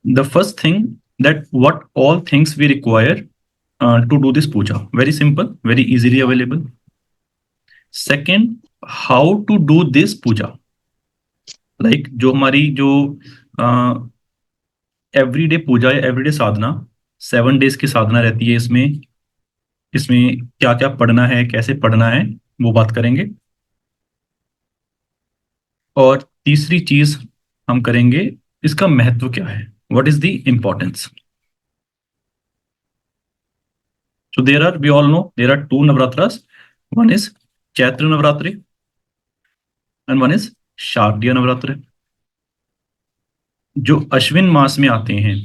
The first thing, that what all things we require to do this puja. Very simple, very easily available. Second, how to do this puja. Like जो हमारी जो everyday पूजा या everyday साधना, 7 days की साधना रहती है, इसमें इसमें क्या क्या पढ़ना है, कैसे पढ़ना है, वो बात करेंगे। और तीसरी चीज हम करेंगे, इसका महत्व क्या है, what is the importance. So we all know there are two Navratras. One is Chaitra Navratri and one is Shardiya Navratri. जो अश्विन मास में आते हैं,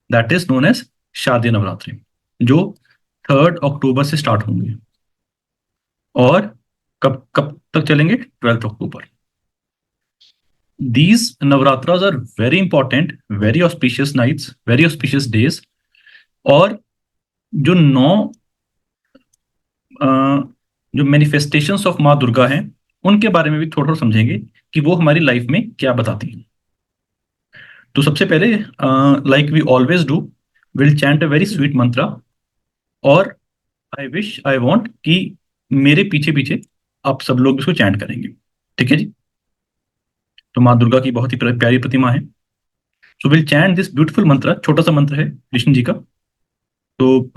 दैट इज नोन एज शारदीय नवरात्रि, जो 3 अक्टूबर से स्टार्ट होंगे और कब कब तक चलेंगे, 12 October. These Navratras are very important, very auspicious nights, very auspicious days. और जो 9 जो मैनिफेस्टेशंस ऑफ माँ दुर्गा हैं, उनके बारे में भी थोड़ा थोड़ा समझेंगे कि वो हमारी लाइफ में क्या बताती हैं। तो सबसे पहले, like we always do, will chant a very sweet mantra, और आई विश आई वॉन्ट कि मेरे पीछे पीछे आप सब लोग इसको चैंट करेंगे, ठीक है जी। तो माँ दुर्गा की बहुत ही प्यारी प्रतिमा है। So will chant this beautiful मंत्र, छोटा सा मंत्र है कृष्ण जी का। तो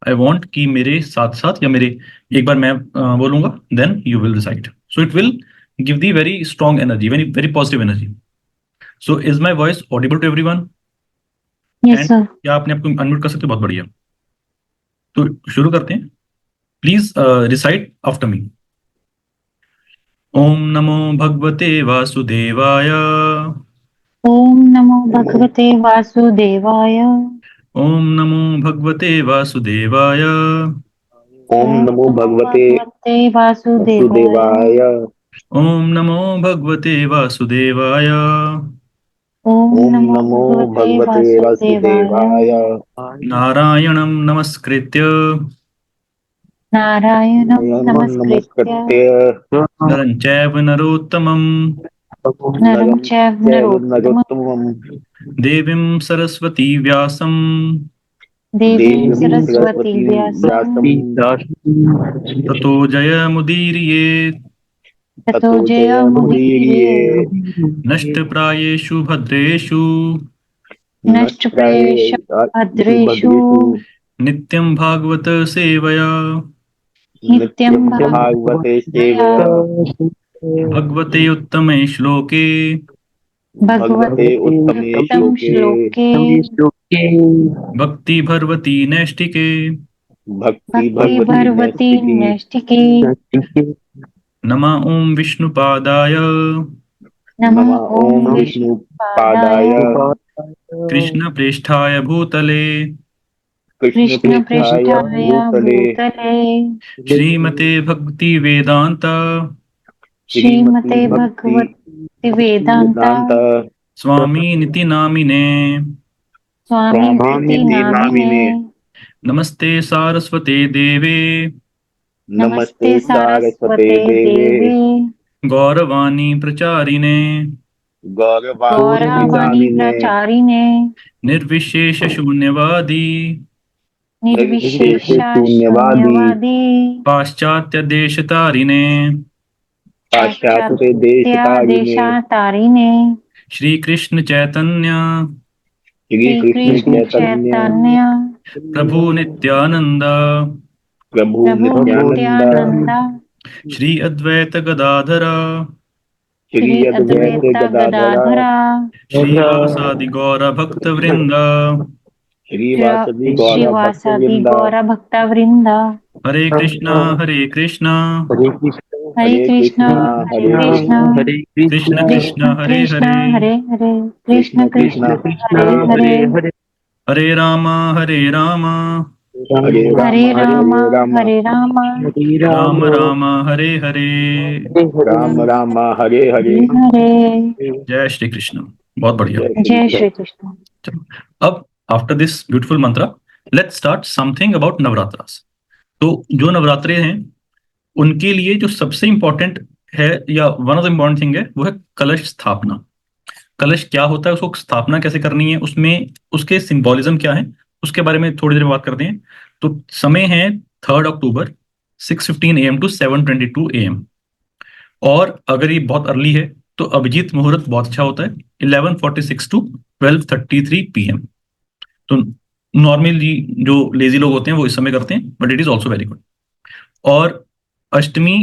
आई वॉन्ट कि मेरे साथ साथ, या मेरे एक बार मैं बोलूंगा, then you will recite, so it will give the very strong energy, very very positive energy. So is my voice audible to everyone? Yes sir. क्या आपने आपको अनम्यूट कर सकते हो? बहुत बढ़िया। तो शुरू करते हैं। Please recite after me. ओम नमो भगवते वासुदेवाय। ओम नमो भगवते वासुदेवाय। ओम नमो भगवते वासुदेवाय। ओम नमो भगवते वासुदेवाय। ओम नमो भगवते वासुदेवाय। ओम ओम नमो नमो भगवते भगवते वासुदेवाय। नारायणं नमस्कृत्य नारायणं नमस्कृत्य नमस्कृत्य नरं चैव नरोत्तमं नरं चैव नरोत्तमं नरोत्तमं देवीं सरस्वती व्यासं देवीं देवीं सरस्वती व्यासं ततो जयमुदीरयेत्। ततो जयमुदीरये। नष्टप्रायेषु भद्रेषु नष्टप्रायेषु भद्रेषु नित्यं भागवत सेवया नित्यं भागवते सेवया भगवते उत्तमे श्लोके भगवते उत्तमे उत्तम श्लोके भक्ति भर्वती नैष्टिके भक्ति भक्ति भगवती नैष्टिके। नमः ओं विष्णुपादाय नमः ओं विष्णुपादाय कृष्णप्रेष्ठाय भूतले कृष्णपृष्ठाय भूतले श्रीमते भक्ति वेदांत श्रीमते भगवती वेदांता स्वामी निति नामिने स्वामी निति नामिने। नमस्ते सारस्वते देवे नमस्ते सारस्वते देवे गौरवाणी प्रचारिणे गौरवाणी प्रचारिणे निर्विशेष शून्यवादी निर्विशेष शून्यवादी पाश्चात्य देश तारिणे पाश्चात्य देशतारिणे श्री कृष्ण चैतन्य श्री कृष्ण चैतन्य प्रभु नित्यानंद प्रभु नित्यानंद श्री अद्वैत गदाधरा श्री अद्वैत गदाधरा श्रीवासादि गौर भक्त वृंद श्रीवासादि गौर भक्त वृंद। हरे कृष्णा हरे कृष्णा हरे कृष्णा हरे कृष्णा कृष्ण कृष्ण हरे कृष्ण हरे हरे हरे कृष्ण कृष्ण हरे हरे हरे राम हरे राम हरे राम हरे राम राम राम हरे हरे राम राम हरे हरे। हरे। जय श्री कृष्ण। बहुत बढ़िया। जय श्री कृष्ण। चलो, अब आफ्टर दिस ब्यूटीफुल मंत्र, let's start something about Navratras. तो जो नवरात्रे हैं, उनके लिए जो सबसे इंपॉर्टेंट है, या one of the important thing है, वो है कलश स्थापना। कलश क्या होता है, उसको स्थापना कैसे करनी है, उसमें उसके सिंबॉलिज्म क्या है, उसके बारे में थोड़ी देर में बात करते हैं। तो समय है 3 अक्टूबर 6:15 AM टू 7:22 AM। और अगर ये बहुत अर्ली है तो अभिजीत मुहूर्त बहुत अच्छा होता है, 11:46 टू 12:33 PM। तो नॉर्मली जो लेजी लोग होते हैं वो इस समय करते हैं, but it is also very good. और अष्टमी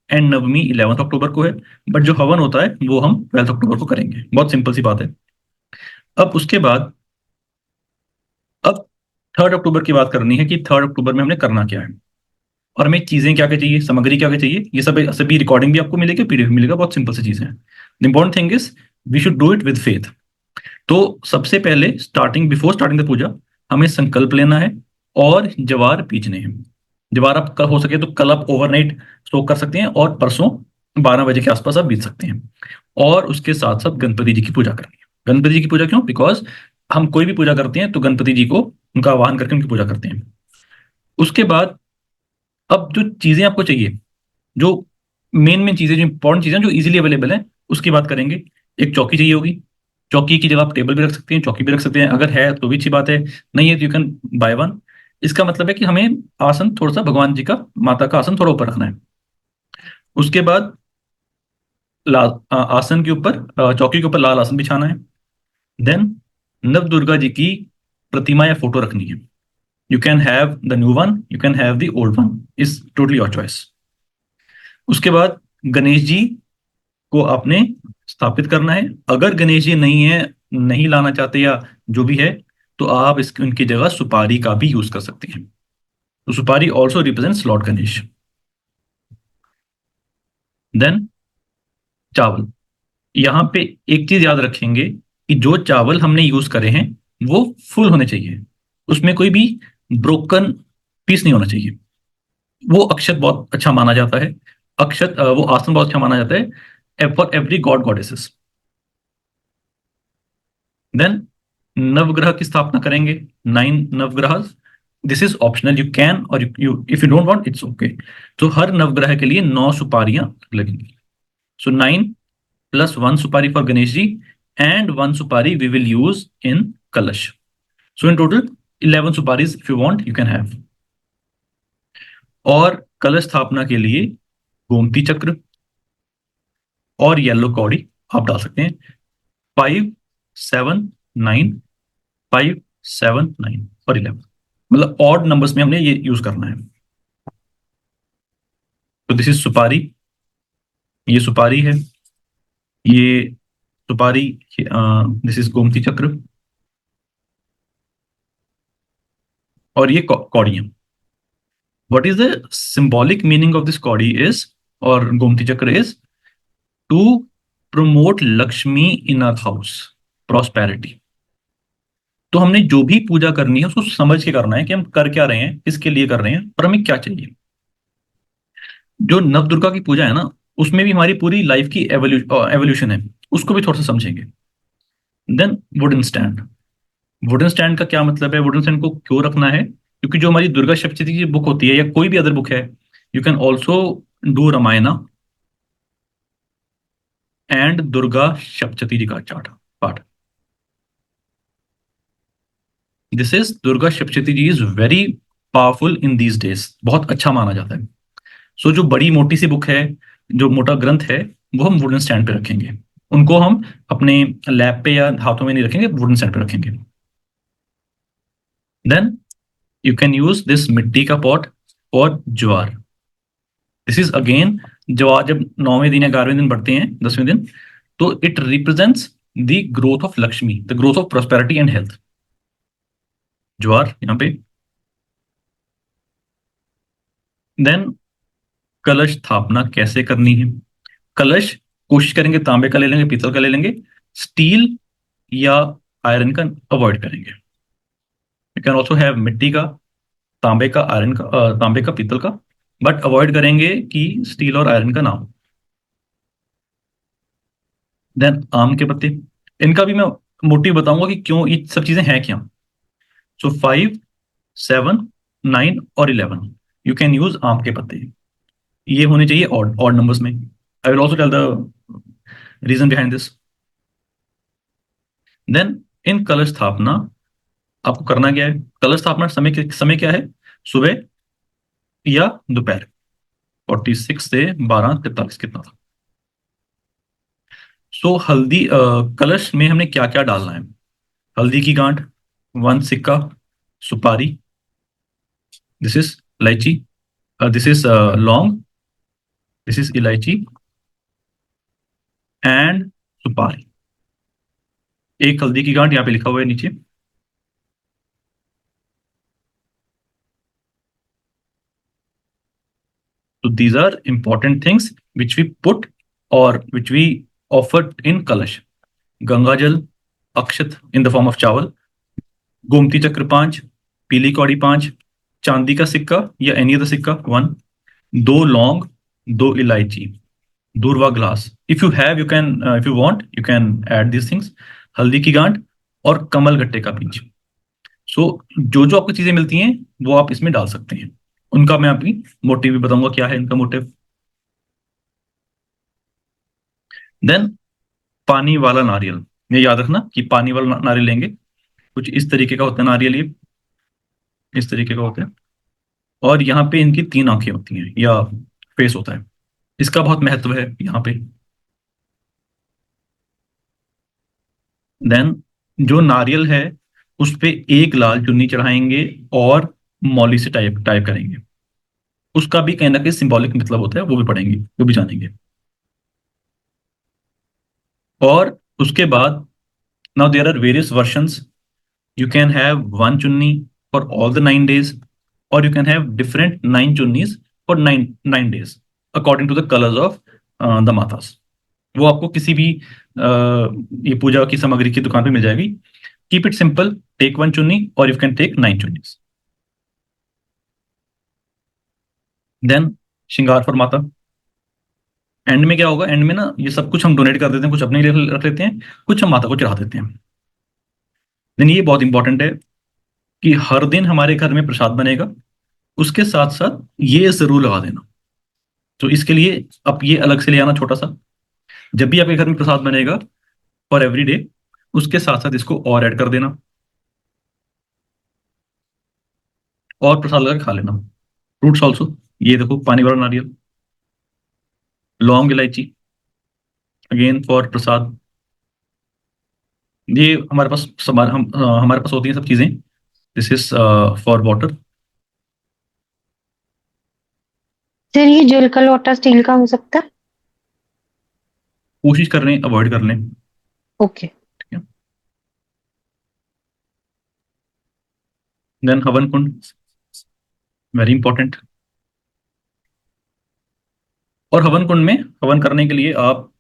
एंड नवमी 11 अक्टूबर को है, बट जो हवन होता है वो हम 12 अक्टूबर को करेंगे। बहुत सिंपल सी बात है। अब उसके बाद अब 3 अक्टूबर की बात करनी है कि 3 अक्टूबर में हमने करना क्या है, और हमें चीजें क्या क्या चाहिए, सामग्री क्या क्या चाहिए, ये सब सभी रिकॉर्डिंग भी आपको मिलेगी, पीडीएफ मिलेगा। बहुत सिंपल सी चीजें हैं। The important thing is we should do it with faith. तो सबसे पहले बिफोर स्टार्टिंग द पूजा हमें संकल्प लेना है और जवार बीजने हैं। जवार आप कल हो सके तो कल आप ओवरनाइट स्टोक कर सकते हैं, और परसों 12 बजे के आसपास आप बीज सकते हैं। और उसके साथ साथ गणपति जी की पूजा करनी है। गणपति जी की पूजा क्यों? बिकॉज हम कोई भी पूजा करते हैं तो गणपति जी को उनका आवाहन करके उनकी पूजा करते हैं। उसके बाद अब जो चीजें आपको चाहिए, जो मेन मेन चीजें, जो इंपॉर्टेंट चीजें जो इजीली अवेलेबल है, उसकी बात करेंगे। एक चौकी चाहिए होगी। चौकी की जगह आप टेबल भी रख सकते हैं, चौकी भी रख सकते हैं, अगर है तो भी अच्छी बात है, नहीं है तो यू कैन बाय वन। इसका मतलब है कि हमें आसन थोड़ा सा भगवान जी का, माता का आसन थोड़ा ऊपर रखना है। उसके बाद आसन के ऊपर, चौकी के ऊपर लाल आसन बिछाना है। देन नव दुर्गा जी की प्रतिमा या फोटो रखनी है। You can have the new one, you can have the old one, is totally your choice. उसके बाद गणेश जी को आपने स्थापित करना है। अगर गणेश जी नहीं है, नहीं लाना चाहते या जो भी है, तो आप इसकी उनकी जगह सुपारी का भी यूज कर सकते हैं। तो सुपारी also represents Lord Ganesh. Then चावल। यहाँ पे एक चीज याद रखेंगे कि जो चावल हमने यूज करे हैं वो फुल होने चाहिए, उसमें कोई भी ब्रोकन पीस नहीं होना चाहिए। वो अक्षत बहुत अच्छा माना जाता है। वो आसन बहुत अच्छा माना जाता है for every god goddesses. Then नवग्रह की स्थापना करेंगे, 9 नवग्रह। This is optional, you can और you if you don't want it's okay. तो हर नवग्रह के लिए 9 सुपारियां लगेंगी। सो 9 + 1 सुपारी फॉर गणेश जी, एंड 1 सुपारी we will use in kalash. So in total 11 सुपारीज, if you want you can have. और कलश स्थापना के लिए गोमती चक्र और येलो कौड़ी आप डाल सकते हैं। 5, 7, 9, 5, 7, 9 और 11, मतलब ऑड नंबर्स में हमने ये यूज करना है। तो दिस इज सुपारी, ये सुपारी है, ये सुपारी, दिस इज गोमती चक्र, और ये कौड़ियां। What is the symbolic meaning of this kauri is, और Gomti chakra is to promote Lakshmi in our house, prosperity. तो हमने जो भी पूजा करनी है उसको समझ के करना है कि हम कर क्या रहे हैं, किसके लिए कर रहे हैं, और हमें क्या चाहिए। जो नवदुर्गा की पूजा है ना, उसमें भी हमारी पूरी लाइफ की एवोल्यूशन है, उसको भी थोड़ा सा समझेंगे। Then wooden stand. Wooden stand का क्या मतलब है, वुडन स्टैंड को क्यों रखना है? क्योंकि जो हमारी दुर्गा सप्तशती की बुक होती है या कोई भी अदर बुक है, you can also do Ramayana and Durga Saptashati ji का चार्ट पाठ। This is Durga Saptashati ji is very powerful in these days, बहुत अच्छा माना जाता है। सो जो बड़ी मोटी सी बुक है, जो मोटा ग्रंथ है, वो हम वुडन स्टैंड पे रखेंगे। उनको हम अपने लैप पे या हाथों में नहीं रखेंगे, वुडन स्टैंड पे रखेंगे। Then you can use this मिट्टी का पॉट और ज्वार। दिस इज अगेन, ज्वार जब 9वें दिन या 11वें दिन बढ़ते हैं, 10वें दिन, तो it represents the growth of Lakshmi, the growth of prosperity and health. ज्वार यहाँ पे। देन कलश स्थापना कैसे करनी है? कलश कोशिश करेंगे तांबे का ले लेंगे, पीतल का ले लेंगे, स्टील या आयरन का अवॉइड करेंगे। यू कैन ऑल्सो हैव मिट्टी का, तांबे का, आयरन का, तांबे का, पीतल का, बट अवॉइड करेंगे कि स्टील और आयरन का ना हो। देन आम के पत्ते, इनका भी मैं मोटिव बताऊंगा कि क्यों ये सब चीजें हैं क्या। सो 5, 7, 9 और 11 यू कैन यूज आम के पत्ते। ये होने चाहिए ऑड ऑड नंबर्स में। I will also tell the reason behind this. Then in kalash sthapana आपको करना क्या है? कलश स्थापना समय क्या है? सुबह या दोपहर? 46 से 12:43 कितना था? सो हल्दी कलश में हमने क्या क्या डालना है? हल्दी की गांठ, 1 सिक्का, सुपारी, दिस इज इलायची, दिस इज लौंग, दिस इज इलायची एंड सुपारी। एक हल्दी की गांठ यहाँ पे लिखा हुआ है नीचे। So these are important things which we put or which we offer in Kalash. Ganga जल, अक्षत in the form of चावल, गोमती चक्र 5, पीली कौड़ी 5, चांदी का सिक्का या एनी अदर सिक्का 1, 2 लौंग, 2 इलायची, durva grass. If you have you can if you want you can add this things, हल्दी की गांठ और कमल गट्टे का बीज। सो जो जो आपको चीजें मिलती हैं वो आप इसमें डाल सकते हैं। उनका मैं आपकी मोटिव भी बताऊंगा क्या है इनका मोटिव। देन पानी वाला नारियल, ये याद रखना कि पानी वाला नारियल लेंगे। कुछ इस तरीके का होता है नारियल, ये इस तरीके का होता है और यहाँ पे इनकी 3 आंखें होती हैं या फेस होता है। इसका बहुत महत्व है यहाँ पे। देन जो नारियल है उस पे एक लाल चुन्नी चढ़ाएंगे और मौली से टाइप टाइप करेंगे। उसका भी कहीं ना कहीं सिंबॉलिक मतलब होता है, वो भी पढ़ेंगे, वो भी जानेंगे। और उसके बाद now there are various versions. You can have one chunni for all the 9 days, or you can have different 9 chunnis for nine days, according to the colors of the matas. वो आपको किसी भी ये पूजा की सामग्री की दुकान पे मिल जाएगी। Keep it simple, take 1 chunni और you can take 9 chunnis। Then श्रृंगार फॉर माता। एंड में क्या होगा? एंड में ना ये सब कुछ हम डोनेट कर देते हैं, कुछ अपने लिए रख लेते हैं, कुछ हम माता को चढ़ा देते हैं। देन ये बहुत इंपॉर्टेंट है कि हर दिन हमारे घर में प्रसाद बनेगा, उसके साथ साथ ये जरूर लगा देना। तो इसके लिए आप ये अलग से ले आना छोटा सा। जब भी आपके घर में प्रसाद बनेगा फॉर एवरी डे, उसके साथ साथ इसको और ऐड कर देना और प्रसाद लगा के खा लेना। फ्रूट्स ऑल्सो, ये देखो पानी वाला नारियल, लौंग, इलायची, अगेन फॉर प्रसाद। ये हमारे पास हमारे पास होती हैं सब चीजें। This is for water. Sir ये जल का लोटा स्टील का हो सकता है? कोशिश कर लें, अवॉइड कर लें। ओके। देन हवन कुंड, वेरी इंपॉर्टेंट। और हवन कुंड में हवन करने के लिए आप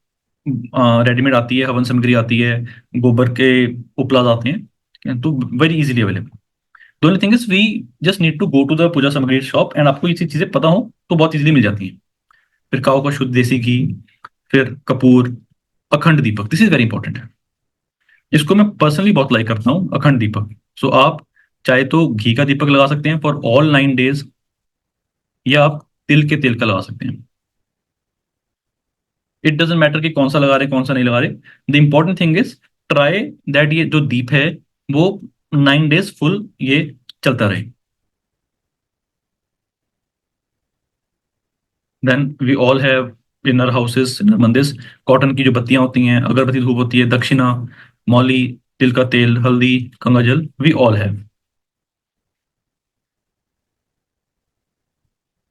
रेडीमेड आती है हवन सामग्री आती है, गोबर के उपलाद आते हैं, ठीक है? तो very easily available. The only thing is we just need to go to the puja samagri shop and आपको ये चीजें पता हो तो बहुत इजीली मिल जाती हैं। फिर काऊ का शुद्ध देसी घी, फिर कपूर, अखंड दीपक, दिस इज वेरी इंपॉर्टेंट है। इसको मैं पर्सनली बहुत लाइक करता हूँ, अखंड दीपक। सो आप चाहे तो घी का दीपक लगा सकते हैं फॉर ऑल 9 days, या आप तिल के तेल का लगा सकते हैं। इट डजेंट मैटर कि कौन सा लगा रहे कौन सा नहीं लगा रहे। The important thing is try that ये जो दीप है वो 9 days फुल ये चलता रहे। Then we all have in our houses, in our मंदिर्स, कॉटन की जो बत्तियां होती हैं, अगरबत्ती, धूप होती है, दक्षिणा, मौली, तिल का तेल, हल्दी, गंगा जल, वी ऑल हैव।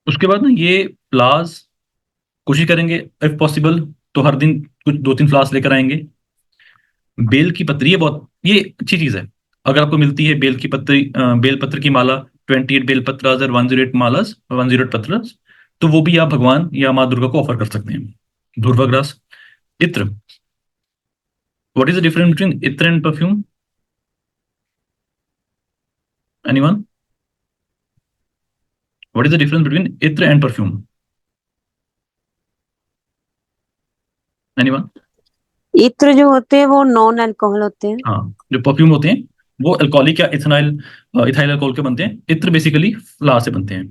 उसके बाद ना ये फ्लावर्स कोशिश करेंगे इफ पॉसिबल तो हर दिन कुछ 2-3 फ्लावर्स लेकर आएंगे। बेल की पत्री, ये बहुत ये अच्छी चीज है। अगर आपको मिलती है बेल की पत्री, बेल पत्र की माला, 28 बेल पत्रास और 108 मालास, 108 पत्रास, तो वो भी आप भगवान या माँ दुर्गा को ऑफर कर सकते हैं। धूर्वा ग्रास, इत्र। What is the difference between itr and perfume? Anyone? What is the difference between itr and perfume? Anyone? इत्र जो होते हैं वो नॉन अल्कोहल होते हैं। हाँ, जो परफ्यूम होते हैं वो अल्कोहलिक या इथेनॉल इथाइल अल्कोहल के बनते हैं। इत्र बेसिकली फ्लावर से बनते हैं।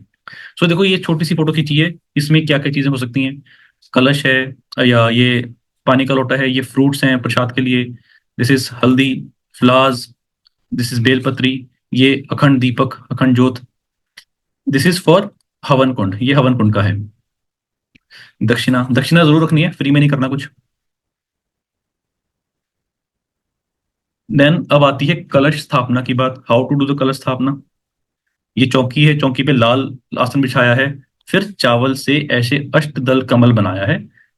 सो देखो ये छोटी सी फोटो खींची है, इसमें क्या क्या चीजें हो सकती हैं? कलश है या ये पानी का लोटा है, ये फ्रूट्स हैं प्रसाद के लिए, दिस इज हल्दी, फ्लावर्स, दिस इज बेलपत्री, ये अखंड दीपक, अखंड ज्योत, दिस इज फॉर हवन कुंड, ये हवन कुंड का है। दक्षिणा, दक्षिणा जरूर रखनी है, फ्री में नहीं करना कुछ। देन अब आती है कलश स्थापना की बात, how to do the kalash स्थापना। ये चौकी है, चौकी पे लाल आसन बिछाया है, फिर चावल से ऐसे अष्टदल कमल बनाया है।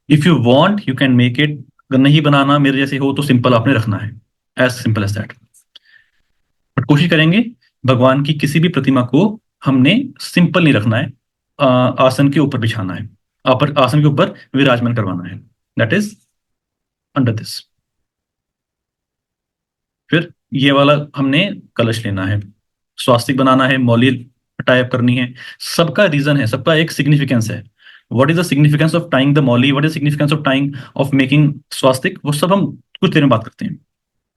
If you want you can make it, अगर नहीं बनाना मेरे जैसे हो तो सिंपल आपने रखना है, as simple as that. But कोशिश करेंगे भगवान की किसी भी प्रतिमा को हमने सिंपल नहीं रखना है, आसन के ऊपर बिछाना है, आसन के ऊपर विराजमान करवाना है, दैट इज अंडर दिस। फिर ये वाला हमने कलश लेना है, स्वास्तिक बनाना है, मौली टाइप करनी है। सबका रीजन है, सबका एक सिग्निफिकेंस है। What is the significance of tying the mauli, what is significance of tying of making swastik, वो सब हम कुछ देर में बात करते हैं।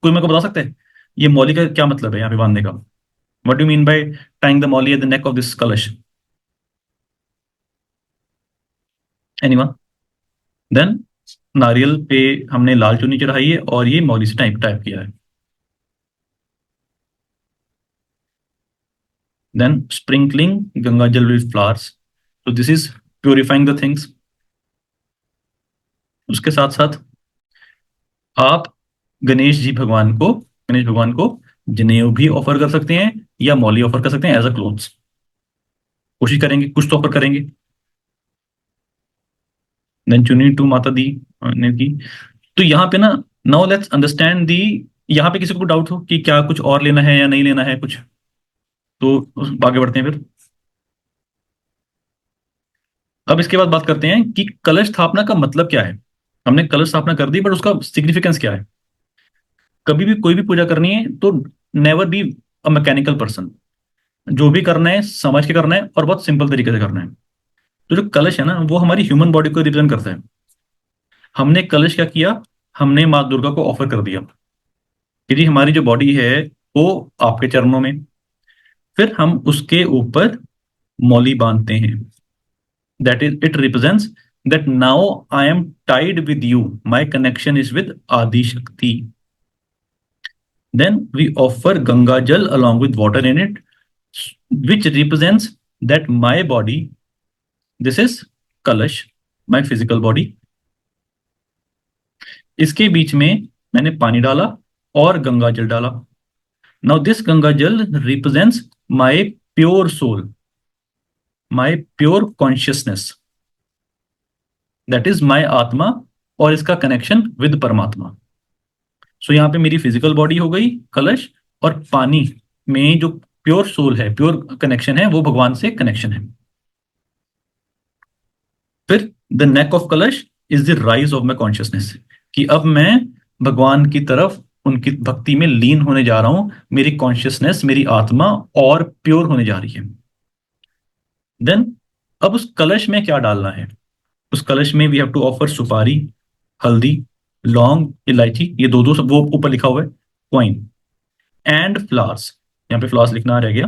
कोई मेरे को बता सकता है ये मौली का क्या मतलब है यहाँ पे बांधने का? What do mean by tying the mauli at the neck of this kalash? Anyone? Then नारियल पे हमने लाल चुन्नी चढ़ाई है और ये मौली से टाइप टाइप किया है। देन स्प्रिंकलिंग गंगा जल विद फ्लावर्स, तो this is purifying the things. उसके साथ साथ आप गणेश भगवान को जनेऊ भी ऑफर कर सकते हैं या मौली ऑफर कर सकते हैं एज अ क्लोथ्स। कोशिश करेंगे कुछ तो ऑफर करेंगे। देन चुन्नी टू माता दी ने की। तो यहाँ पे ना, नाउ लेट्स अंडरस्टैंड दी, यहाँ पे किसी को डाउट हो कि क्या कुछ और लेना है या नहीं लेना है कुछ, तो आगे बढ़ते हैं फिर। अब इसके बाद बात करते हैं कि कलश स्थापना का मतलब क्या है। हमने कलश स्थापना कर दी, बट उसका सिग्निफिकेंस क्या है? कभी भी कोई भी पूजा करनी है तो never be a mechanical person, जो भी करना है समझ के करना है और बहुत सिंपल तरीके से करना है। तो जो कलश है ना, वो हमारी ह्यूमन बॉडी को रिप्रेजेंट करता है। हमने कलश क्या किया, हमने माँ दुर्गा को ऑफर कर दिया कि जी हमारी जो बॉडी है वो आपके चरणों में। फिर हम उसके ऊपर मौली बांधते हैं, that is it represents that now I am tied with you, my connection is with आदि शक्ति। Then we offer Ganga Jal along with water in it, which represents that my body, this is Kalash, my physical body. इसके बीच में मैंने पानी डाला और गंगा जल डाला। Now this Ganga Jal represents my pure soul, my pure consciousness, that is my आत्मा और इसका कनेक्शन विद परमात्मा। सो यहाँ पे मेरी फिजिकल बॉडी हो गई कलश, और पानी में जो प्योर सोल है, प्योर कनेक्शन है, वो भगवान से कनेक्शन है। फिर द नेक ऑफ कलश is the rise of my consciousness, कि अब मैं भगवान की तरफ उनकी भक्ति में लीन होने जा रहा हूं, मेरी कॉन्शियसनेस, मेरी आत्मा और प्योर होने जा रही है। देन अब उस कलश में क्या डालना है? उस कलश में वी हैव टू ऑफर सुपारी, हल्दी, लौंग, इलायची, ये दो दो सब वो ऊपर लिखा हुआ है, कॉइन एंड फ्लावर्स, यहाँ पे फ्लावर्स लिखना रह गया।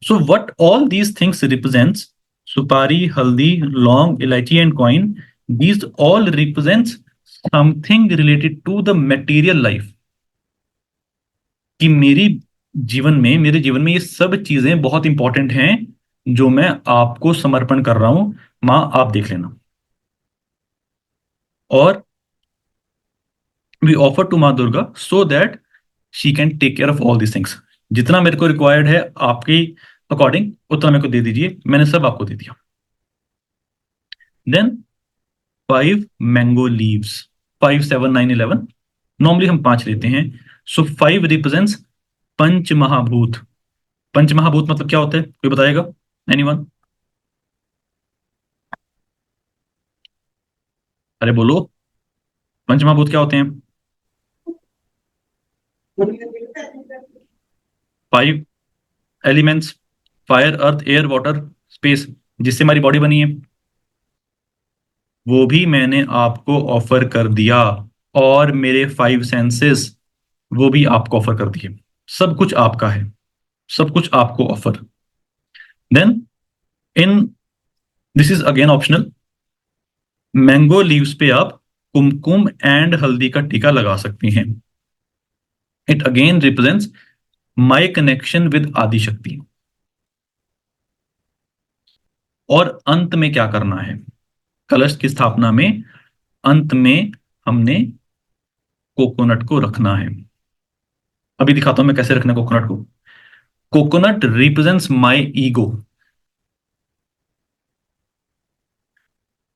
So what all these things represents, supari, haldi, laung, elaichi and coin, these all represents something related to the material life, कि मेरे जीवन में ये सब चीजें बहुत इंपॉर्टेंट हैं जो मैं आपको समर्पण कर रहा हूं, मां आप देख लेना। और we offer to Maa Durga so that she can take care of all these things. जितना मेरे को रिक्वायर्ड है आपके अकॉर्डिंग उतना मेरे को दे दीजिए, मैंने सब आपको दे दिया। देन 5 मैंगो लीव्स, 5, 7, 9, 11, नॉर्मली हम 5 लेते हैं। सो 5 रिप्रेजेंट्स पंच महाभूत। पंच महाभूत मतलब क्या होता है, कोई बताएगा? एनीवन? अरे बोलो, पंच महाभूत क्या होते हैं? 5 एलिमेंट्स, फायर, अर्थ, एयर, वाटर, स्पेस, जिससे हमारी बॉडी बनी है, वो भी मैंने आपको ऑफर कर दिया। और मेरे 5 सेंसेस, वो भी आपको ऑफर कर दिए। सब कुछ आपका है, सब कुछ आपको offer. Then in this is again optional, mango leaves पे आप कुमकुम एंड हल्दी का टीका लगा सकती हैं। It again represents my connection with आदि शक्ति। और अंत में क्या करना है, कलश की स्थापना में अंत में हमने कोकोनट को रखना है। अभी दिखाता हूं मैं कैसे रखना है कोकोनट को। Coconut represents my ego.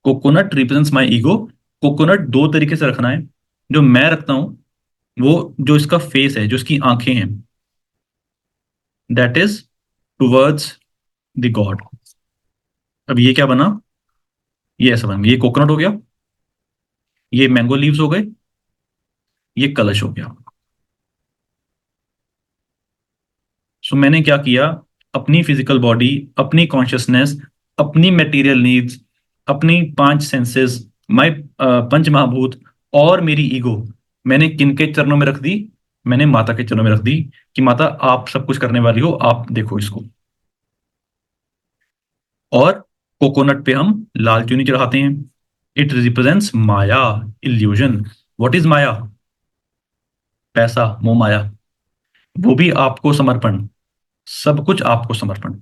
Coconut represents my ego. Coconut दो तरीके से रखना है। जो मैं रखता हूं वो जो इसका फेस है, जो इसकी आंखें हैं, that is towards the God. अब ये क्या बना, ये ऐसा बन गया, ये कोकोनट हो गया, ये मैंगो लीव्स हो गए, ये कलश हो गया। सो मैंने क्या किया, अपनी फिजिकल बॉडी, अपनी कॉन्शियसनेस, अपनी मटेरियल नीड्स, अपनी पांच सेंसेस, माय पंच महाभूत और मेरी ईगो मैंने किनके चरणों में रख दी, मैंने माता के चरणों में रख दी कि माता आप सब कुछ करने वाली हो, आप देखो इसको। और कोकोनट पे हम लाल चुनी चढ़ाते हैं। It represents maya, illusion. What is maya? पैसा, मोह माया। वो भी आपको समर्पण, सब कुछ आपको समर्पण,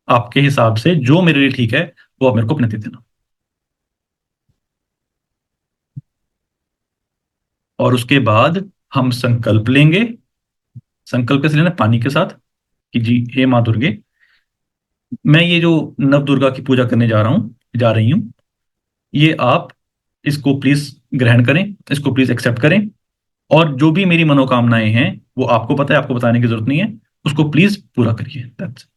आपके हिसाब से जो मेरे लिए ठीक है वो आप मेरे को अपने दे देना। और उसके बाद हम संकल्प लेंगे। संकल्प कैसे लेना? पानी के साथ, कि जी हे माँ दुर्गे, मैं ये जो नव दुर्गा की पूजा करने जा रहा हूँ, जा रही हूँ, ये आप इसको प्लीज ग्रहण करें, इसको प्लीज एक्सेप्ट करें। और जो भी मेरी मनोकामनाएं हैं वो आपको पता है, आपको बताने की जरूरत नहीं है, उसको प्लीज पूरा करिए। That's it।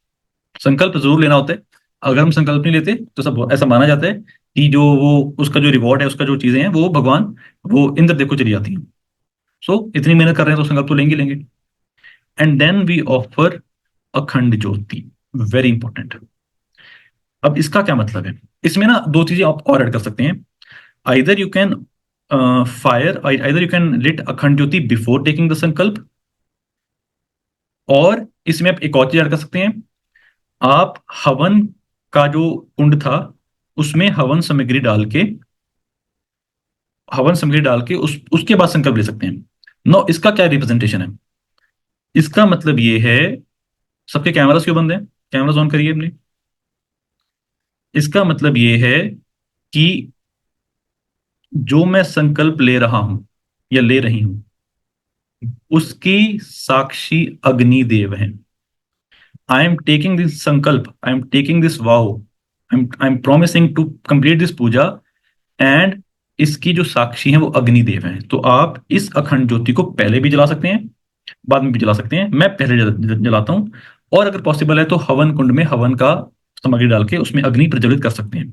संकल्प जरूर लेना होता है। अगर हम संकल्प नहीं लेते तो सब ऐसा माना जाता है कि जो वो उसका जो रिवॉर्ड है, उसका जो चीजें हैं वो भगवान, वो इंद्रदेव को चली जाती हैं। सो इतनी मेहनत कर रहे हैं तो संकल्प तो लेंगे लेंगे। एंड देन वी ऑफर अखंड ज्योति, वेरी इंपॉर्टेंट। अब इसका क्या मतलब है? इसमें ना दो चीजें आप और ऐड कर सकते हैं। Either you can fire, either you can lit akhand jyoti before taking the संकल्प, और इसमें आप एक और चीज ऐड कर सकते हैं। आप हवन का जो कुंड था उसमें हवन सामग्री डाल के उसके बाद संकल्प ले सकते हैं। नो, इसका क्या रिप्रेजेंटेशन है? इसका मतलब ये है, सबके कैमरास क्यों बंद है? कैमरास ऑन करिए अपने। इसका मतलब ये है कि जो मैं संकल्प ले रहा हूं या ले रही हूं, उसकी साक्षी अग्निदेव है। आई am taking this sankalp, I am taking this vow, I am promising to complete this puja, and इसकी जो साक्षी हैं वो अग्निदेव हैं। तो आप इस अखंड ज्योति को पहले भी जला सकते हैं, बाद में भी जला सकते हैं। मैं पहले जलाता हूं। और अगर पॉसिबल है तो हवन कुंड में हवन का सामग्री डाल के उसमें अग्नि प्रज्वलित कर सकते हैं,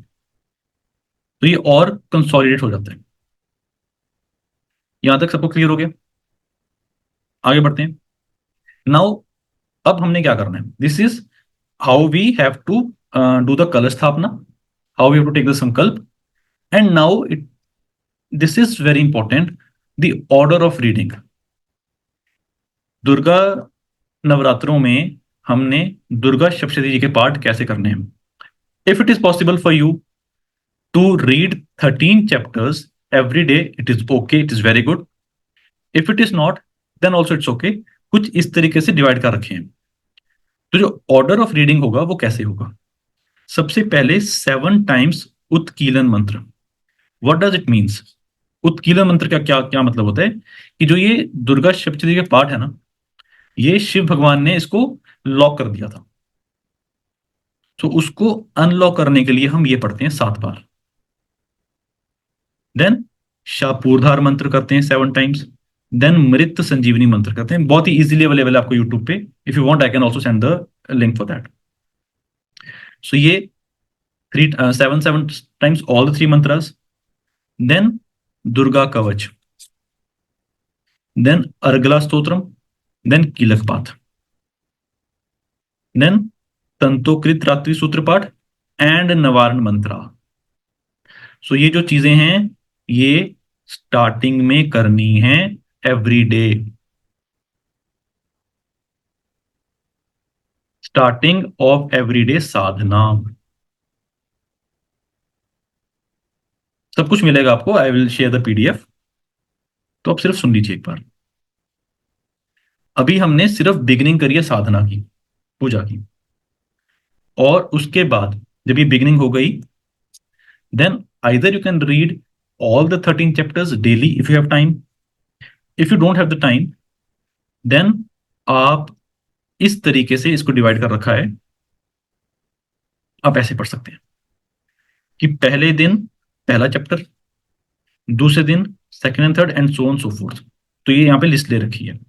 तो ये और कंसोलिडेट हो जाता है। यहां तक सबको क्लियर हो गया? आगे बढ़ते हैं। नाउ, अब हमने क्या करना है? This is how we have to do the kalash sthapana, how we have to take the sankalp. And now it this is very important, the order of reading. Durga नवरात्रों में हमने दुर्गा सप्तशती जी के पाठ कैसे करने हैं? If it is possible for you to read 13 chapters every day, it is okay, it is very good. If it is not, then also it's okay. कुछ इस तरीके से डिवाइड कर रखे हैं। तो जो ऑर्डर ऑफ रीडिंग होगा वो कैसे होगा? सबसे पहले 7 टाइम्स उत्कीलन मंत्र। What does it means? उत्कीलन मंत्र का क्या क्या मतलब होता है? कि जो ये दुर्गा सप्तशती के पाठ है ना, ये शिव भगवान ने इसको लॉक कर दिया था। तो उसको अनलॉक करने के लिए हम ये पढ़ते हैं 7 बार। देन शापूरधार मंत्र करते हैं 7 टाइम्स। देन मृत संजीवनी मंत्र करते हैं, बहुत ही इजीली अवेलेबल है आपको यूट्यूब पे। If you want I can also send the link for that. So ये 7 all the 3 mantras. Then Durga Kavach, then Argala Stotram, then कीलकपाठ, देन तंतोकृत रात्रि सूत्र पाठ एंड नवारण मंत्रा। सो ये जो चीजें हैं ये स्टार्टिंग में करनी है every day. Starting of everyday साधना। सब कुछ मिलेगा आपको, I will share the PDF. तो आप सिर्फ सुन लीजिए एक बार। अभी हमने सिर्फ बिगिनिंग करी है साधना की, पूजा की, और उसके बाद जब ये बिगिनिंग हो गई, then either you can read all the 13 chapters daily if you have time. If you don't have the time, then आप इस तरीके से इसको डिवाइड कर रखा है, आप ऐसे पढ़ सकते हैं कि पहले दिन पहला चैप्टर, दूसरे दिन second and third, and so on so fourth. तो ये यहाँ पे लिस्ट ले रखी है।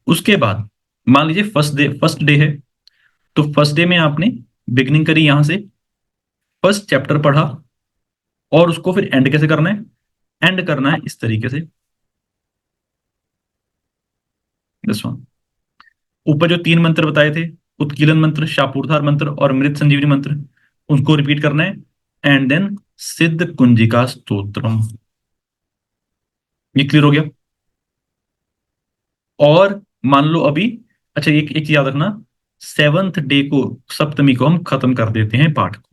उसके बाद मान लीजिए फर्स्ट डे है, तो फर्स्ट डे में आपने बिगनिंग करी यहां से, फर्स्ट चैप्टर पढ़ा, और उसको फिर एंड कैसे करना है? एंड करना है इस तरीके से, दिस वन। ऊपर जो 3 मंत्र बताए थे, उत्कीलन मंत्र, शापूरधार मंत्र और मृत संजीवनी मंत्र, उनको रिपीट करना है, एंड देन सिद्ध कुंजिका स्तोत्रम। ये क्लियर हो गया? और मान लो अभी, अच्छा एक एक चीज याद रखना, 7th डे को, सप्तमी को हम खत्म कर देते हैं पाठ को,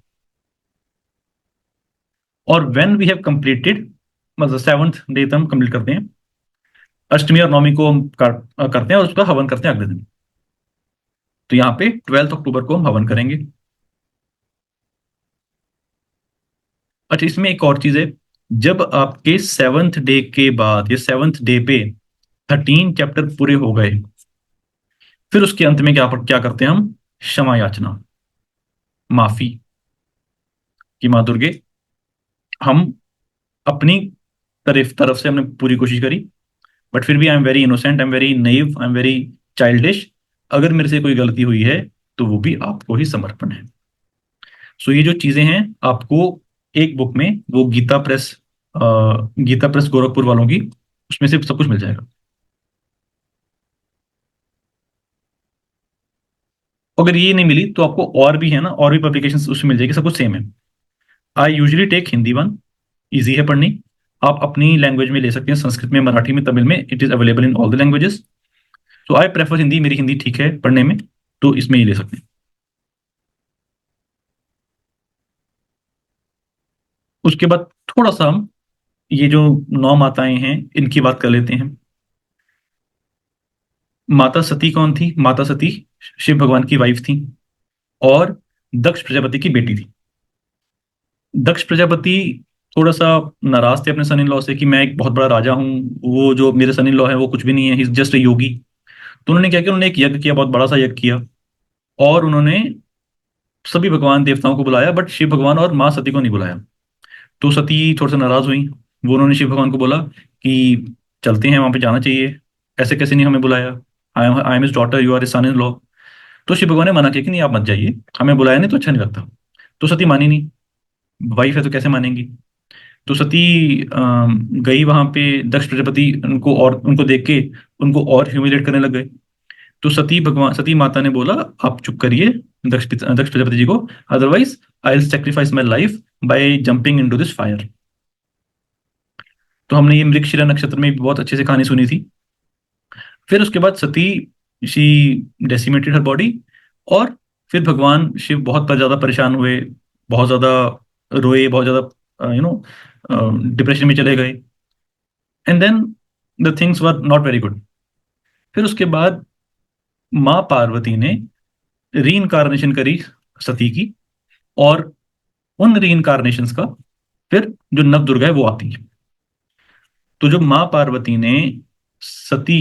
और व्हेन वी हैव कंप्लीटेड, मतलब 7th डे तक हम कंप्लीट करते हैं, अष्टमी और नवमी को हम करते हैं और उसका हवन करते हैं अगले दिन। तो यहाँ पे 12 अक्टूबर को हम हवन करेंगे। अच्छा, इसमें एक और चीज है, जब आपके 7th डे के बाद या 7th डे पे 13 चैप्टर पूरे हो गए, फिर उसके अंत में क्या क्या करते हैं हम? क्षमा याचना, माफी, कि माँ दुर्गे, हम अपनी तरफ से हमने पूरी कोशिश करी, बट फिर भी I am very innocent, I am very naive, I am very childish. अगर मेरे से कोई गलती हुई है तो वो भी आपको ही समर्पण है। सो ये जो चीजें हैं आपको एक बुक में, वो गीता प्रेस गोरखपुर वालों की, उसमें से सब कुछ मिल जाएगा। अगर ये नहीं मिली तो आपको और भी है ना, और भी पब्लिकेशन उसमें मिल जाएगी, सब कुछ सेम है। I usually take Hindi one, easy है पढ़नी, आप अपनी लैंग्वेज में ले सकते हैं, संस्कृत में, मराठी में, तमिल में, it is available in all the languages. तो आई प्रेफर हिंदी, मेरी हिंदी ठीक है पढ़ने में, तो इसमें ही ले सकते हैं। उसके बाद थोड़ा सा हम ये जो 9 माताएं हैं इनकी बात कर लेते हैं। माता सती कौन थी? माता सती शिव भगवान की वाइफ थी, और दक्ष प्रजापति की बेटी थी। दक्ष प्रजापति थोड़ा सा नाराज थे अपने सन इन लॉ से कि मैं एक बहुत बड़ा राजा हूँ, वो जो मेरे सन इन लॉ है वो कुछ भी नहीं है, ही इज जस्ट अ योगी। तो उन्होंने क्या किया? उन्होंने एक यज्ञ किया, बहुत बड़ा सा यज्ञ किया, और उन्होंने सभी भगवान देवताओं को बुलाया, बट शिव भगवान और माँ सती को नहीं बुलाया। तो सती थोड़ा सा नाराज हुई, वो उन्होंने शिव भगवान को बोला कि चलते हैं, वहां पे जाना चाहिए, ऐसे कैसे नहीं हमें बुलाया, I am his daughter, you are his son in law. तो शिव भगवान ने मना किया कि नहीं आप मत जाइए, हमें बुलाया नहीं तो अच्छा नहीं लगता। तो सती मानी नहीं, वाइफ है तो कैसे मानेंगी। तो सती गई वहां पे, दक्ष प्रजापति उनको, और उनको देख के उनको और ह्यूमिलेट करने लग गए। तो सती माता ने बोला आप चुप करिए दक्ष प्रजापति जी को, otherwise I will sacrifice my life by jumping into this fire. तो हमने ये मृगशिरा नक्षत्र में भी बहुत अच्छे से कहानी सुनी थी। फिर उसके बाद सती, शी डेसिमेटेड हर बॉडी, और फिर भगवान शिव बहुत ज्यादा परेशान हुए, बहुत ज्यादा रोए, बहुत ज्यादा डिप्रेशन में चले गए, and then the things were not very good. फिर उसके बाद माँ पार्वती ने रीइंकारनेशन करी सती की, और उन रीइंकारनेशंस का फिर जो नव दुर्गा है वो आती है। तो जो माँ पार्वती ने सती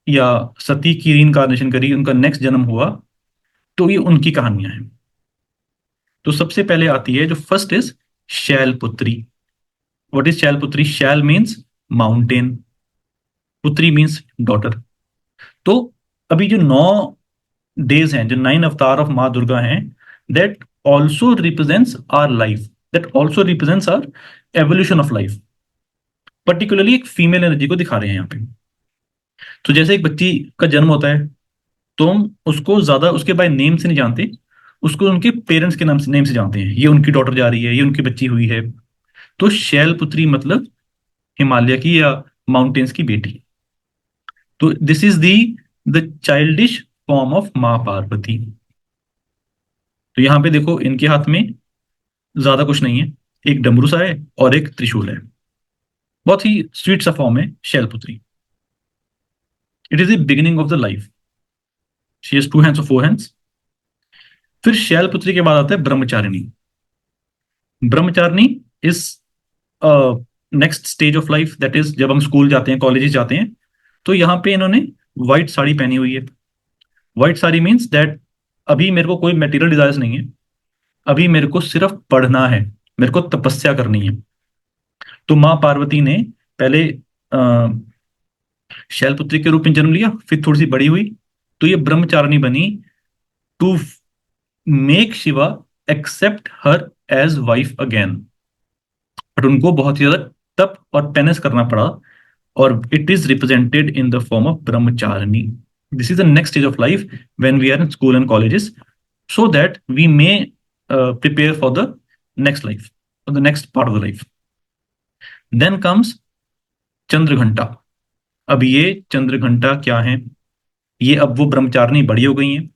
या सती की रीइंकारनेशन करी, उनका नेक्स्ट जन्म हुआ, तो ये उनकी कहानियां हैं। तो सबसे पहले आती है जो first is Shailputri. What is Shailputri? Shail means mountain, putri means daughter. तो अभी जो 9 डेज हैं, जो 9 अवतार ऑफ माँ दुर्गा हैं, that also represents our life, that also represents our evolution of life. Particularly एक फीमेल एनर्जी को दिखा रहे हैं यहाँ पे। तो जैसे एक बच्ची का जन्म होता है, तो हम उसको ज्यादा उसके बाय नेम से नहीं जानते, उसको उनके पेरेंट्स के नेम से जानते हैं, ये उनकी डॉटर जा रही है, ये उनकी बच्ची हुई है। तो शैलपुत्री मतलब हिमालय की या माउंटेन्स की बेटी। तो this is the childish form of Maa Parvati. तो यहाँ पे देखो इनके हाथ में ज्यादा कुछ नहीं है, एक डमरू सा है और एक त्रिशूल है, बहुत ही स्वीट सा फॉर्म है Shailputri. It is the beginning of the life. She has 2 hands और 4 hands। फिर शैलपुत्री के बाद आता है Brahmacharini. Brahmacharini is next stage of life, that is जब हम स्कूल जाते हैं, कॉलेजेस जाते हैं, तो यहाँ पे इन्होंने व्हाइट साड़ी पहनी हुई है। व्हाइट साड़ी मीन्स दैट अभी मेरे को कोई मटेरियल डिजायर्स नहीं है, अभी मेरे को सिर्फ पढ़ना है, मेरे को तपस्या करनी है। तो माँ पार्वती ने पहले शैलपुत्री के रूप में जन्म लिया, फिर थोड़ी सी बड़ी हुई तो ये ब्रह्मचारिणी बनी, to make Shiva accept her as wife again. But उनको बहुत ही ज्यादा तप और पेनेंस करना पड़ा, और it is represented in the form of Brahmacharini. This is the next stage of life when we are in school and colleges, so that we may prepare for the next life, for the next part of the life. Then comes Chandraghanta. अब ये चंद्रघंटा क्या है? ये अब वो ब्रह्मचारिणी बड़ी हो गई हैं,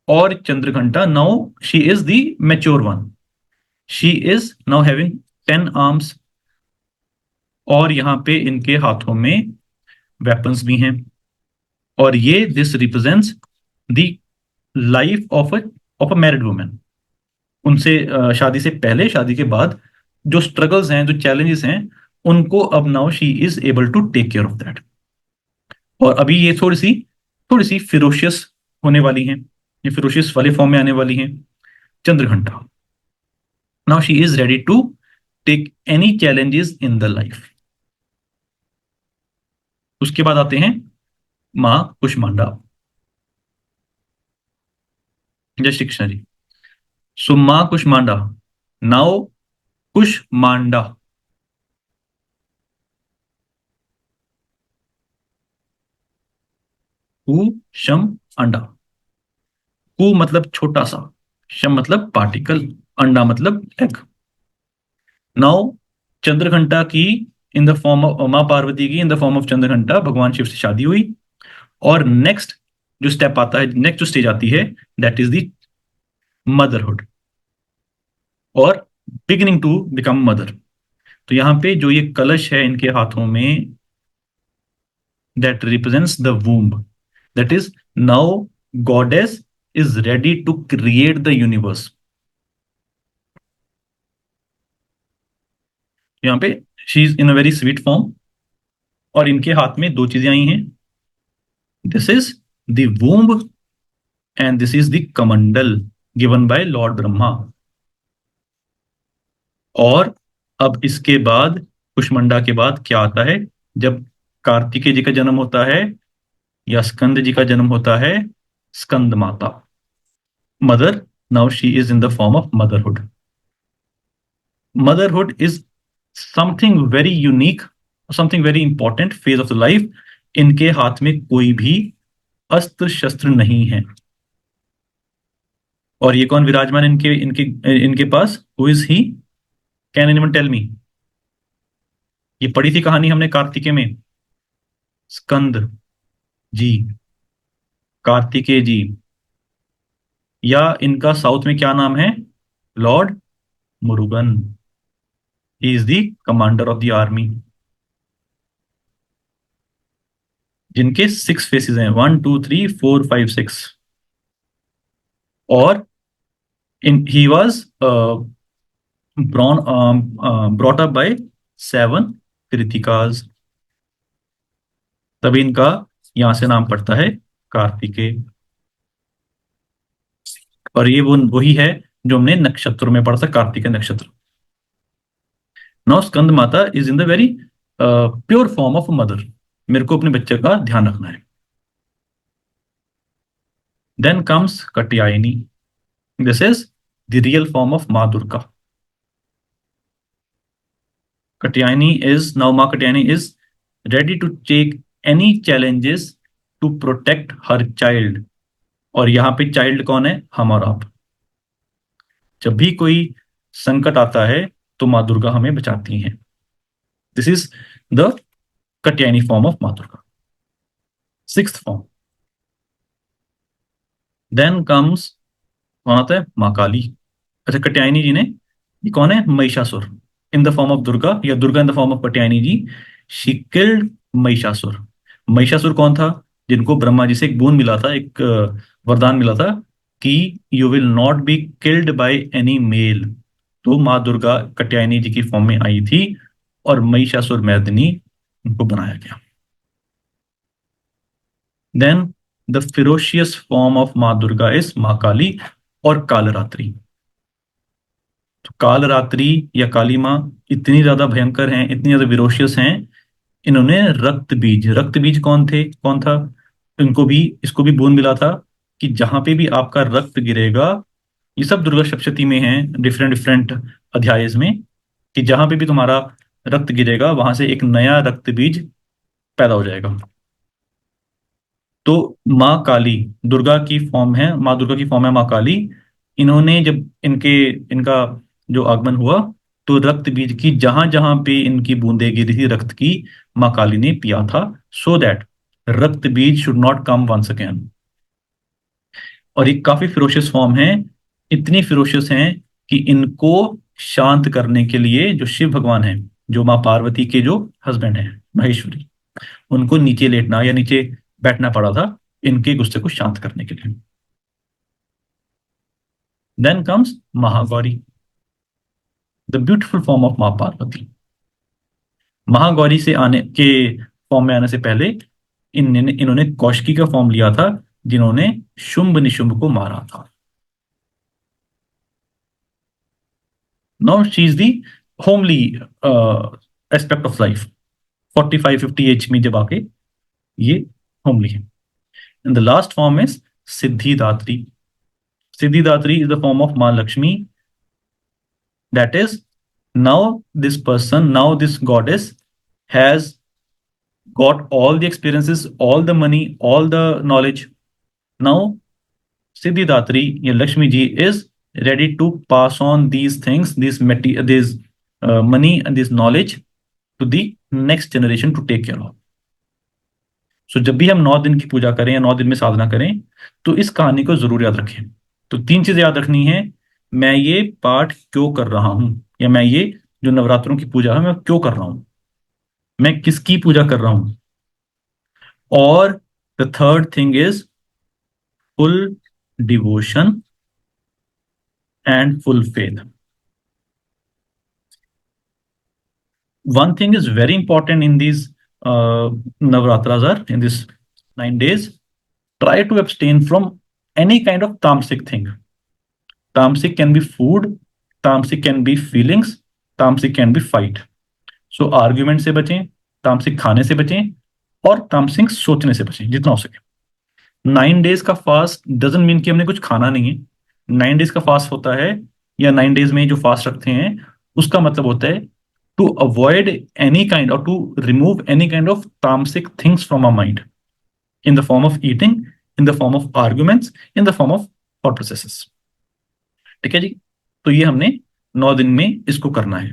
और Chandraghanta now she is the mature one. She is now having 10 arms, और यहाँ पे इनके हाथों में वेपन्स भी हैं, और ये this represents the life of a married women. उनसे शादी से पहले, शादी के बाद जो स्ट्रगल्स हैं, जो चैलेंजेस हैं, उनको अब now she is able to take care of that. और अभी ये थोड़ी सी फिरोशियस होने वाली हैं, ये फिरोशियस वाले फॉर्म में आने वाली हैं Chandraghanta. Now she is ready to take any challenges in the life. उसके बाद आते हैं माँ कुष्मांडा। जय श्री कृष्ण जी। सो माँ कुष्मांडा, नाउ कुष्मांडा, कु शम अंडा। कु मतलब छोटा सा, शम मतलब पार्टिकल, अंडा मतलब एग। नाउ चंद्रघंटा की इन the form of Maa Parvati की इन द फॉर्म ऑफ चंद्रघंटा भगवान शिव से शादी हुई, और नेक्स्ट जो स्टेप आता है, नेक्स्ट जो स्टेज आती है, दैट इज द मदरहुड, और बिगिनिंग टू बिकम मदर। तो यहाँ पे जो ये कलश है इनके हाथों में, that represents the womb, that is now goddess is ready to create the universe. यहाँ पे she is in a very sweet form, और इनके हाथ में 2 चीजें आई हैं, this is the womb and this is the kamandal given by lord Brahma. और अब इसके बाद कुष्मांडा के बाद क्या आता है? जब कार्तिकेय जी का जन्म होता है या स्कंद जी का जन्म होता है, स्कंद माता, mother, now she is in the form of motherhood. Motherhood is something very unique, something very important phase of the life. इनके हाथ में कोई भी अस्त्र शस्त्र नहीं है। और ये कौन विराजमान इनके इनके इनके पास? Who is he? Can anyone tell me? ये पढ़ी थी कहानी हमने कार्तिकेय में, स्कंद जी, कार्तिकेय जी, या इनका साउथ में क्या नाम है? Lord Murugan. He is the commander of the army, जिनके 6 फेसेस हैं, 1 2 3 4 5 6। और he was brought up by 7 Kritika's, तभी इनका यहां से नाम पड़ता है कार्तिकेय। और ये वो वही है जो हमने नक्षत्रों में पढ़ा था, कार्तिक नक्षत्र। Now Skanda Mata is in the very pure form of mother. मेरे को अपने बच्चे का ध्यान रखना है। Then comes Katyayani, this is the real form of Maa Durga. Katyayani is now, Maa Katyayani is ready to take any challenges to protect her child. और यहाँ पे चाइल्ड कौन है? हम और आप। जब भी कोई संकट आता है तो माँ दुर्गा हमें बचाती हैं। This is the Katyayani form of Maa Durga, 6th form. Then comes, कौन आता है? माँ काली। अच्छा, कट्यायनी जी ने, ये कौन है? Mahishasura in the form of Durga, या Durga in the form of Katyayani ji. She killed Mahishasura. Mahishasura कौन था? जिनको ब्रह्मा जी से एक बोन मिला था, एक वरदान मिला था कि you will not be killed by any male. तो माँ दुर्गा कात्यायनी जी की फॉर्म में आई थी और महिषासुर मर्दिनी उनको बनाया गया। Then the ferocious form of Maa Durga is माँ काली और कालरात्रि। तो कालरात्रि या काली माँ इतनी ज्यादा भयंकर हैं, इतनी ज्यादा विरोशियस हैं, इन्होंने रक्त बीज कौन था? इनको भी, इसको भी बोन मिला था कि जहां पे भी आपका रक्त गिरेगा, ये सब दुर्गा सप्तशती में है, डिफरेंट डिफरेंट अध्याय में, कि जहां पे भी तुम्हारा रक्त गिरेगा वहां से एक नया रक्त बीज पैदा हो जाएगा। तो माँ काली दुर्गा की फॉर्म है, माँ दुर्गा की फॉर्म है माँ काली। इन्होंने जब इनका जो आगमन हुआ, तो रक्त बीज की जहां जहां पे इनकी बूंदें गिरी थी रक्त की, माँ काली ने पिया था, सो that Raktabeej should not come once again. और ये काफी फिरोशियस फॉर्म है, इतनी फिरोशियस हैं कि इनको शांत करने के लिए जो शिव भगवान है, जो माँ पार्वती के जो हस्बैंड है महेश्वरी, उनको नीचे लेटना या नीचे बैठना पड़ा था इनके गुस्से को शांत करने के लिए। Then comes Mahagauri, the beautiful form of Maa Parvati. Mahagauri से आने के फॉर्म में आने से पहले इन्होंने कौशिकी का फॉर्म लिया था, जिन्होंने शुंभ निशुंभ को मारा था। Now she is the homely aspect of life. 45-50 age में जब आके ये होमली है। And the last form is Siddhidatri. Siddhidatri is the form of Maa Lakshmi. That is, now this goddess has got all the experiences, all the money, all the knowledge. Now Siddhidatri या Lakshmi ji is ready to pass on these things, this money and this knowledge to the next generation to take care of. सो जब भी हम 9 दिन की पूजा करें या 9 दिन में साधना करें, तो इस कहानी को जरूर याद रखें। तो 3 चीजें याद रखनी है, मैं ये पाठ क्यों कर रहा हूं, या मैं ये जो नवरात्रों की पूजा है मैं क्यों कर रहा हूं, मैं किसकी पूजा कर रहा हूं, और the third thing is full devotion and full faith. One thing is very important in these Navratras are in this 9 days. Try to abstain from any kind of tamasic thing. Tamasic can be food, tamasic can be feelings, tamasic can be fight. So argument से बचें, तामसिक खाने से बचें, और तामसिक सोचने से बचें जितना हो सके। 9 days का फास्ट डजंट मीन कि हमने कुछ खाना नहीं है। 9 days का फास्ट होता है, या 9 days में जो फास्ट रखते हैं उसका मतलब होता है to avoid any kind or to remove any kind of tamasic things from our mind in the form of eating, in the form of arguments, in the form of thought processes. ठीक है जी, तो ये हमने 9 दिन में इसको करना है।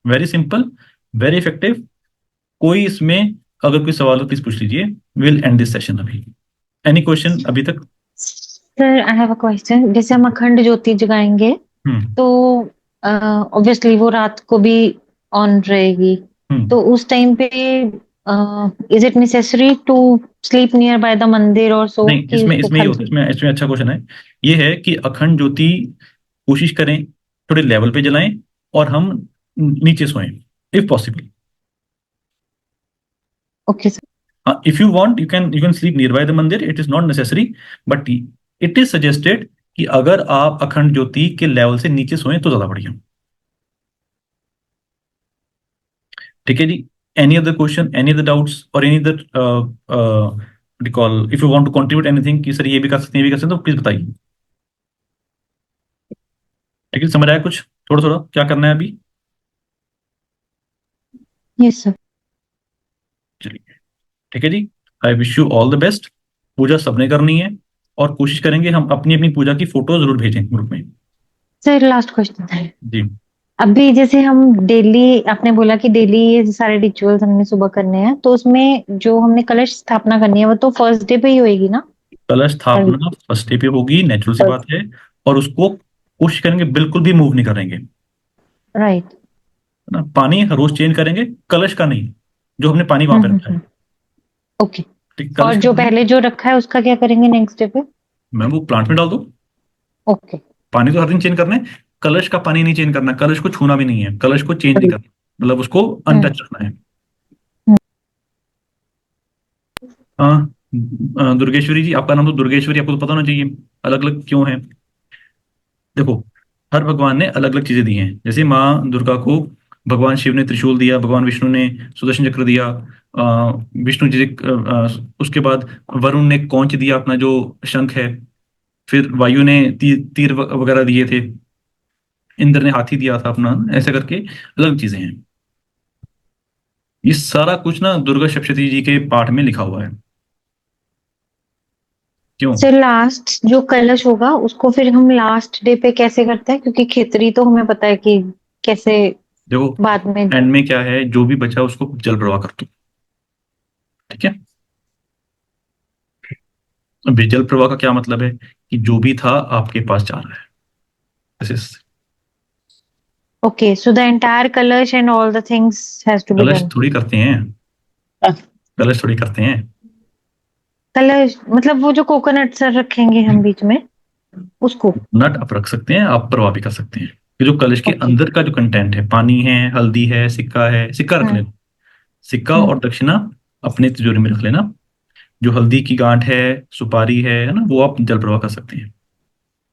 Very simple, very effective. कोई इसमें अगर कोई सवाल हो प्लीज पूछ लीजिए। विल एंड दिस सेशन अभी। एनी क्वेश्चन अभी तक? Sir I have a question. जैसे हम अखंड ज्योति जगाएंगे तो ऑब्वियसली वो रात को भी ऑन रहेगी, तो उस टाइम पे is it necessary to sleep near by the mandir और सो? नहीं, इसमें अच्छा क्वेश्चन है। ये है कि अखंड ज्योति कोशिश करें थोड़े लेवल पे जलाएं और हम नीचे सोएं if possible. Okay sir. If you want, you can sleep nearby the मंदिर. It is not necessary, but it is suggested कि अगर आप अखंड ज्योति के लेवल से नीचे सोएं तो ज्यादा बढ़िया। ठीक है जी। Any other question, any other doubts, और any other recall, if you want to contribute anything कि सर ये भी कर सकते हैं, ये भी कर सकते हैं, तो प्लीज बताइए। ठीक है, समझ आया कुछ थोड़ा थोड़ा क्या करना है अभी? Yes sir. चलिए, ठीक है जी। I wish you all the best. पूजा सबने करनी है, और कोशिश करेंगे हम अपनी अपनी पूजा की फोटो जरूर भेजें ग्रुप में। सर लास्ट क्वेश्चन है जी। अभी, जैसे हम डेली, आपने बोला कि डेली ये सारे रिचुअल्स हमने सुबह करने हैं, तो उसमें जो हमने कलश स्थापना करनी है वो तो फर्स्ट डे पे ही होएगी ना? कलश स्थापना फर्स्ट डे पे होगी, नेचुरल सी बात है, और उसको कोशिश करेंगे बिल्कुल भी मूव नहीं करेंगे। राइट। ना, पानी हर रोज चेंज करेंगे, कलश का नहीं, जो हमने पानी वहां पे रखा है। ओके। ठीक, और जो पहले जो रखा है उसका क्या करेंगे नेक्स्ट डे पे? मैम वो प्लांट में डाल दो। ओके। पानी तो हर दिन चेंज करना है, कलश का पानी नहीं चेंज करना, कलश को छूना भी नहीं है, कलश को चेंज नहीं करना, मतलब उसको अनटच रखना है। हाँ, दुर्गेश्वरी जी, आपका नाम तो दुर्गेश्वरी, आपको तो पता होना चाहिए अलग अलग क्यों है। देखो, हर भगवान ने अलग अलग चीजें दी हैं। जैसे माँ दुर्गा को भगवान शिव ने त्रिशूल दिया, भगवान विष्णु ने सुदर्शन चक्र दिया, विष्णु जी उसके बाद वरुण ने कौंच दिया अपना जो शंख है, फिर वायु ने तीर वगैरह दिए थे, इंद्र ने हाथी दिया था अपना, ऐसे करके अलग चीजें हैं। ये सारा कुछ ना दुर्गा सप्तशती जी के पाठ में लिखा हुआ है। क्यों? सर लास्ट जो कलश होगा उसको फिर हम लास्ट डे पे कैसे करते हैं, क्योंकि खिचड़ी तो हमें पता है कि कैसे देखो बाद में। एंड में क्या है, जो भी बचा उसको जल प्रवाह कर दो, ठीक है। अब ये जल प्रवाह का क्या मतलब है कि जो भी था आपके पास जा रहा है। This is- okay, so the entire kalash and all the things has to be kalash done. थोड़ी करते हैं, कलश थोड़ी करते हैं। कलश मतलब वो जो कोकोनट सर रखेंगे हम बीच में उसको। नट आप रख सकते हैं, आप प्रवाह भी कर सकते हैं। कि जो कलश के ओके। अंदर का जो कंटेंट है, पानी है, हल्दी है, सिक्का है, सिक्का रख लेना, सिक्का और दक्षिणा अपने तिजोरी में रख लेना। जो हल्दी की गांठ है, सुपारी है ना, वो आप जल प्रवाह कर सकते हैं।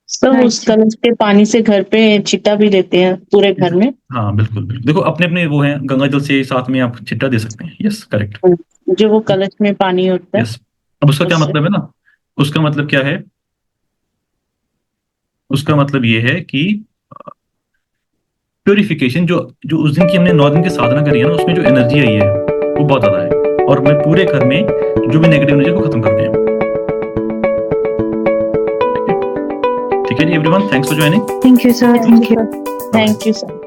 सब उस कलश के पानी से घर पे छिट्टा भी लेते हैं पूरे घर में। हाँ बिल्कुल बिल्कुल, देखो अपने अपने वो हैं, गंगा जल से साथ में आप छिट्टा दे सकते हैं। Yes correct. जो वो कलश में पानी होता है। यस, अब उसका क्या उससे। मतलब है ना, उसका मतलब क्या है, उसका मतलब ये है कि प्योरिफिकेशन, जो जो उस दिन की हमने 9 दिन की साधना करी है ना, उसमें जो एनर्जी आई है वो बहुत ज्यादा है, और मैं पूरे घर में जो भी नेगेटिव एनर्जी को खत्म करते हैं। ठीक है जी everyone, thanks for joining. Thank you sir, thank you. Thank you sir.